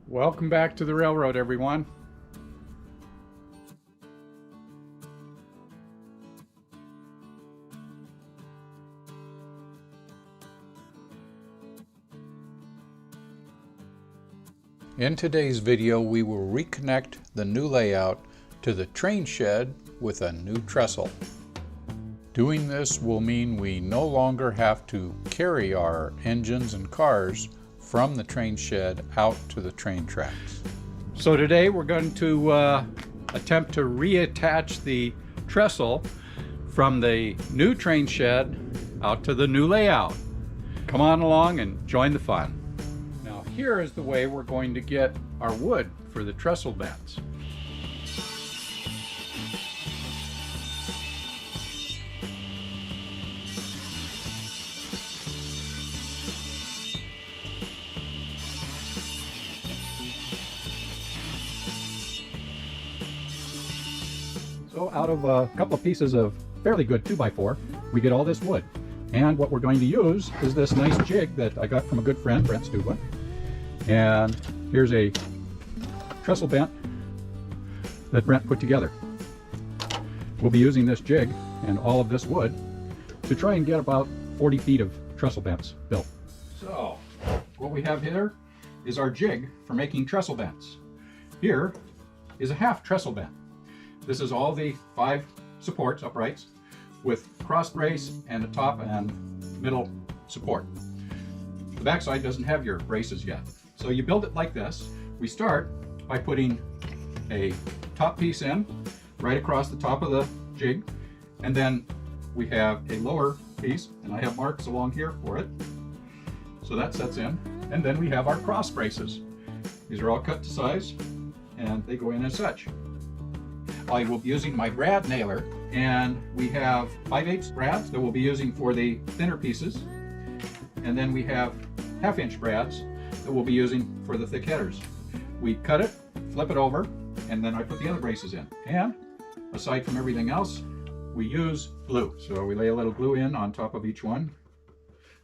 Welcome back to the railroad, everyone. In today's video, we will reconnect the new layout to the train shed with a new trestle. Doing this will mean we no longer have to carry our engines and cars from the train shed out to the train tracks. So today we're going to attempt to reattach the trestle from the new train shed out to the new layout. Come on along and join the fun. Now here is the way we're going to get our wood for the trestle beds. So out of a couple of pieces of fairly good 2x4, we get all this wood. And what we're going to use is this nice jig that I got from a good friend, Brent Stuba. And here's a trestle bent that Brent put together. We'll be using this jig and all of this wood to try and get about 40 feet of trestle bents built. So what we have here is our jig for making trestle bents. Here is a half trestle bent. This is all the 5 supports, uprights, with cross brace and a top and middle support. The backside doesn't have your braces yet. So you build it like this. We start by putting a top piece in right across the top of the jig, and then we have a lower piece, and I have marks along here for it. So that sets in, and then we have our cross braces. These are all cut to size, and they go in as such. I will be using my brad nailer, and we have 5/8 brads that we'll be using for the thinner pieces, and then we have 1/2 inch brads that we'll be using for the thick headers. We cut it, flip it over, and then I put the other braces in. And aside from everything else, we use glue. So we lay a little glue in on top of each one,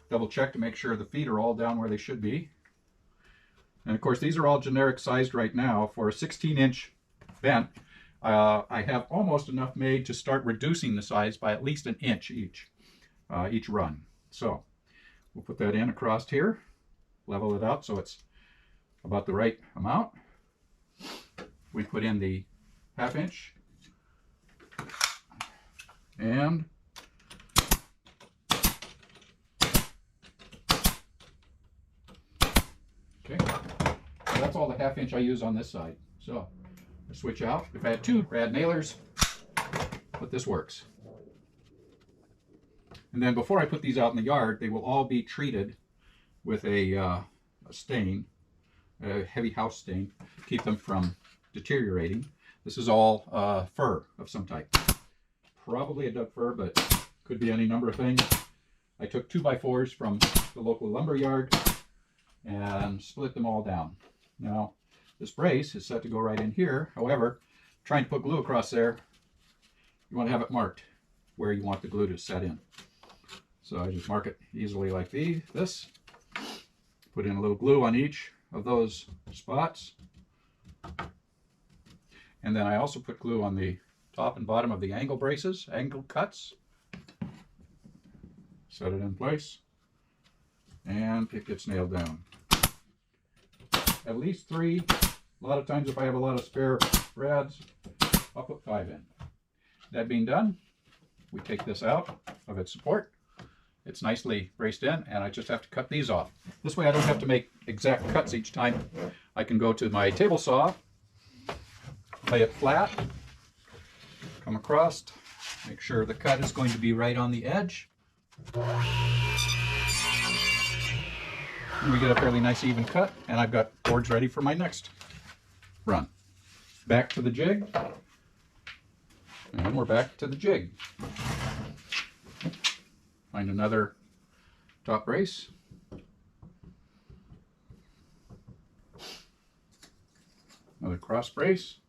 double check to make sure the feet are all down where they should be. And of course, these are all generic sized right now. For a 16-inch bent, I have almost enough made to start reducing the size by at least 1 inch each run. So we'll put that in across here, level it out so it's about the right amount. We put in the 1/2 inch and okay, so that's all the 1/2 inch I use on this side. So switch out. If I had 2 brad nailers, but this works. And then before I put these out in the yard, they will all be treated with a stain, a heavy house stain, to keep them from deteriorating. This is all fir of some type. Probably a duck fir, but could be any number of things. I took 2x4s from the local lumber yard and split them all down. Now, this brace is set to go right in here. However, trying to put glue across there, you want to have it marked where you want the glue to set in. So I just mark it easily like this. Put in a little glue on each of those spots. And then I also put glue on the top and bottom of the angle braces, angle cuts. Set it in place, and it gets nailed down. At least 3. A lot of times if I have a lot of spare brads, I'll put 5 in. That being done, we take this out of its support. It's nicely braced in, and I just have to cut these off. This way I don't have to make exact cuts each time. I can go to my table saw, lay it flat, come across, make sure the cut is going to be right on the edge. And we get a fairly nice even cut, and I've got boards ready for my next run. Back to the jig, and we're back to the jig. Find another top brace. Another cross brace.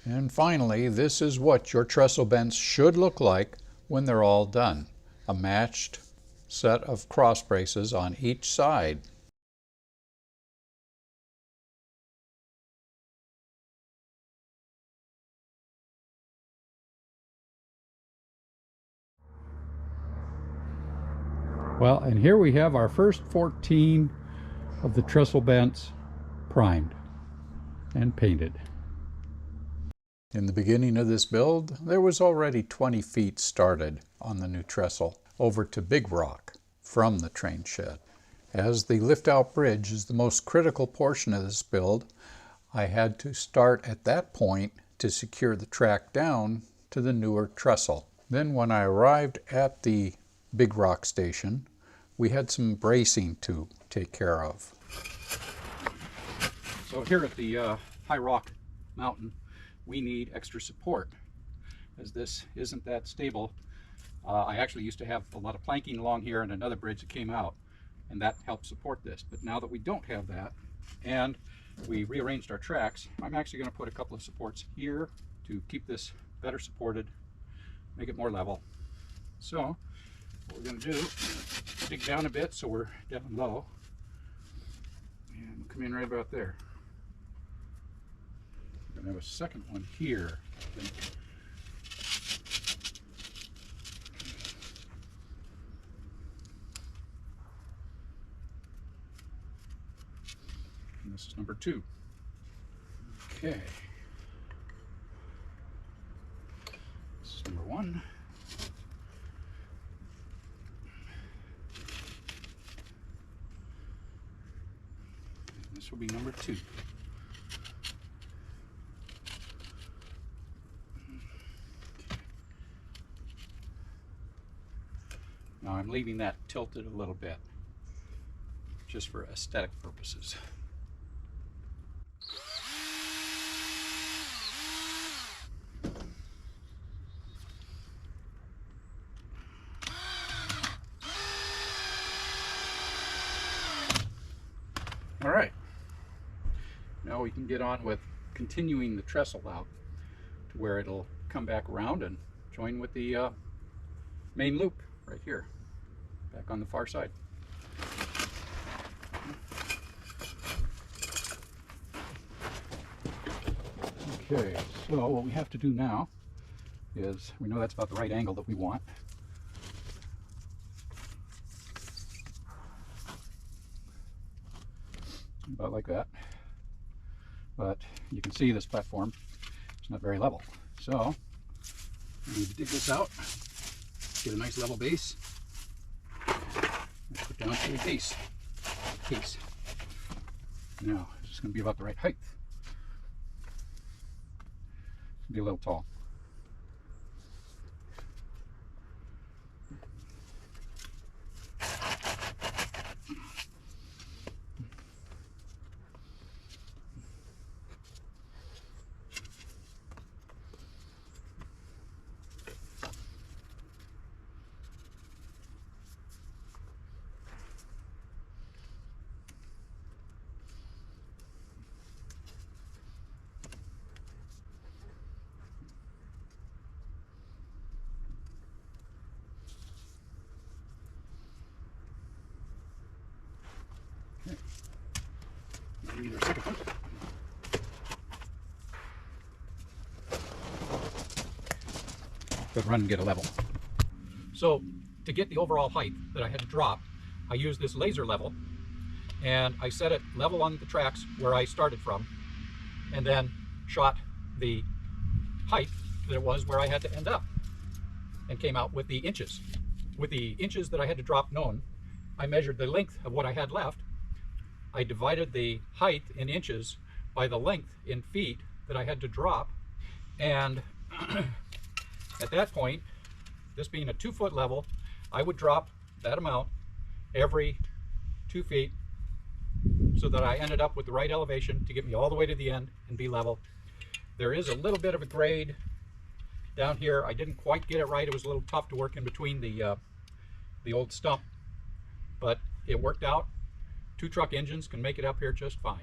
And finally, this is what your trestle bents should look like when they're all done. A matched set of cross braces on each side. Well, and here we have our first 14 of the trestle bents primed and painted. In the beginning of this build, there was already 20 feet started on the new trestle over to Big Rock from the train shed. As the lift-out bridge is the most critical portion of this build, I had to start at that point to secure the track down to the newer trestle. Then when I arrived at the Big Rock station, we had some bracing to take care of. So here at the High Rock Mountain, we need extra support as this isn't that stable. I actually used to have a lot of planking along here and another bridge that came out, and that helped support this. But now that we don't have that and we rearranged our tracks, I'm actually going to put a couple of supports here to keep this better supported, make it more level. So what we're going to do is dig down a bit so we're down low, and we'll come in right about there. We're going to have a second one here, I think. And this is number 2. Okay. This is number 1. And this will be number 2. Now I'm leaving that tilted a little bit, just for aesthetic purposes. All right, now we can get on with continuing the trestle out to where it'll come back around and join with the main loop right here, back on the far side. Okay, so what we have to do now is, we know that's about the right angle that we want. About like that. But you can see this platform is not very level. So we need to dig this out, get a nice level base, and put down to the base piece. Now, it's just going to be about the right height. Be a little tall. We need our second one. Good, run and get a level. So to get the overall height that I had to drop, I used this laser level, and I set it level on the tracks where I started from, and then shot the height that it was where I had to end up, and came out with the inches. With the inches that I had to drop known, I measured the length of what I had left. I divided the height in inches by the length in feet that I had to drop, and at that point, this being a 2-foot level, I would drop that amount every 2 feet so that I ended up with the right elevation to get me all the way to the end and be level. There is a little bit of a grade down here. I didn't quite get it right. It was a little tough to work in between the old stump, but it worked out. 2 truck engines can make it up here just fine.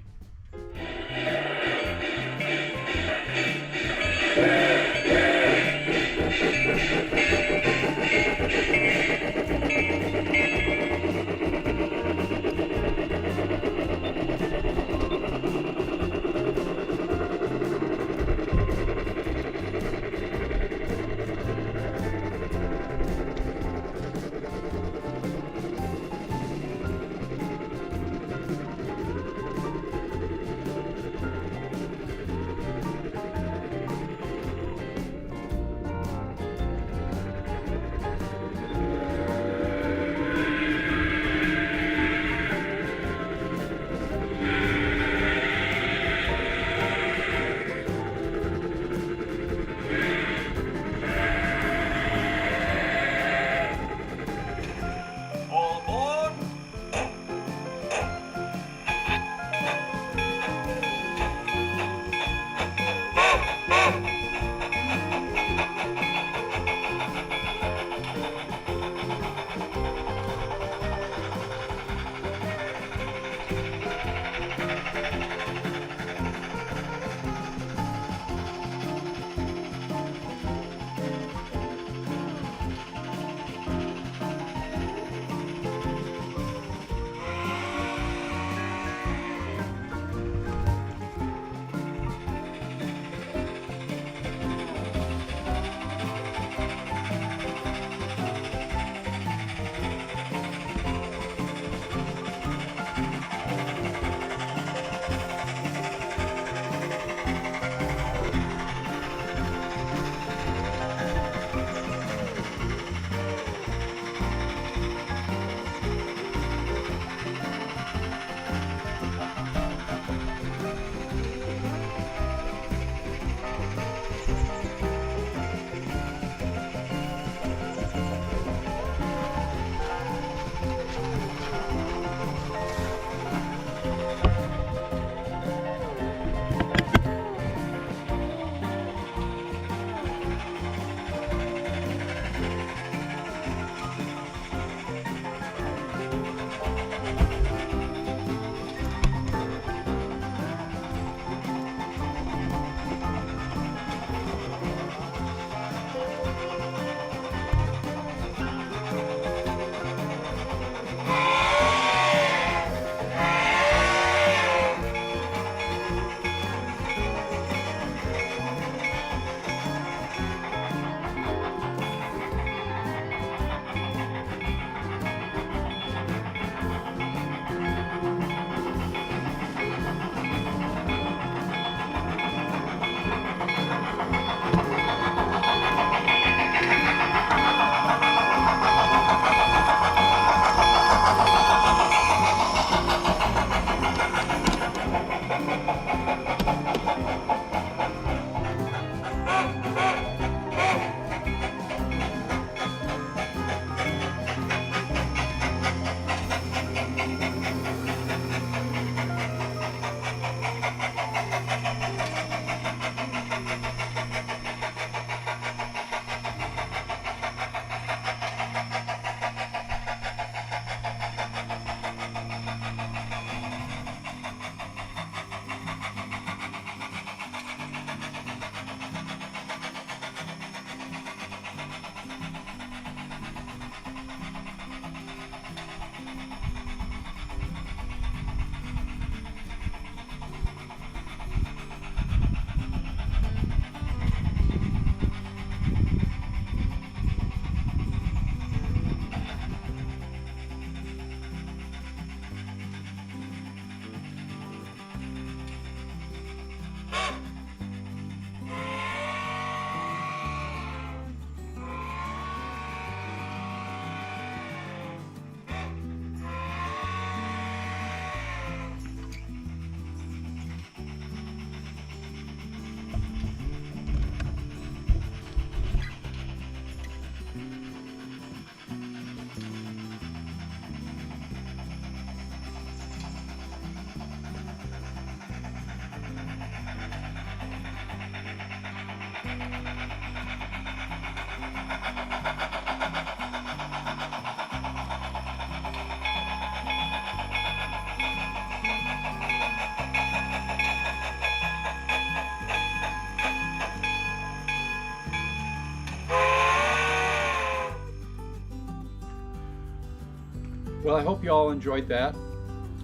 Well, I hope you all enjoyed that.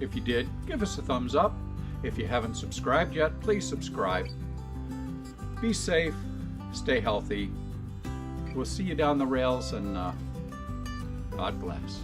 If you did, give us a thumbs up. If you haven't subscribed yet, please subscribe. Be safe, stay healthy. We'll see you down the rails, and God bless.